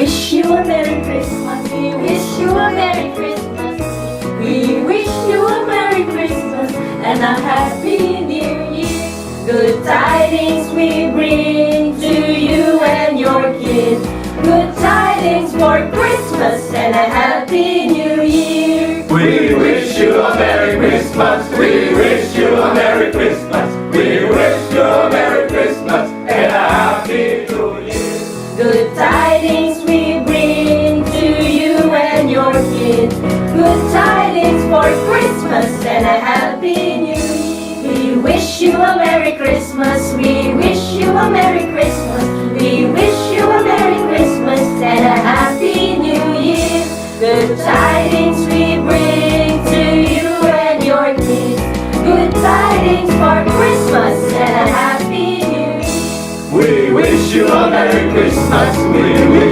wish you a Merry Christmas. We wish you a Merry Christmas. We wish you a Merry Christmas and a Happy New Year. Good tidings we bring to you and your kids. Good tidings for Christmas and a Happy New Year. We wish you a Merry Christmas. We wish you a Merry Christmas. We wish you a Merry Christmas and a Happy New Year. Good tidings we bring to you and your kids. Good tidings for Christmas and a Happy New Year. We wish you a Merry Christmas. We wish you a Merry Christmas. We wish you a Merry Christmas and a Happy New Year. Good tidings we bring to you and your kids. Good tidings for Christmas and a Happy New Year. We wish you a Merry Christmas. We wish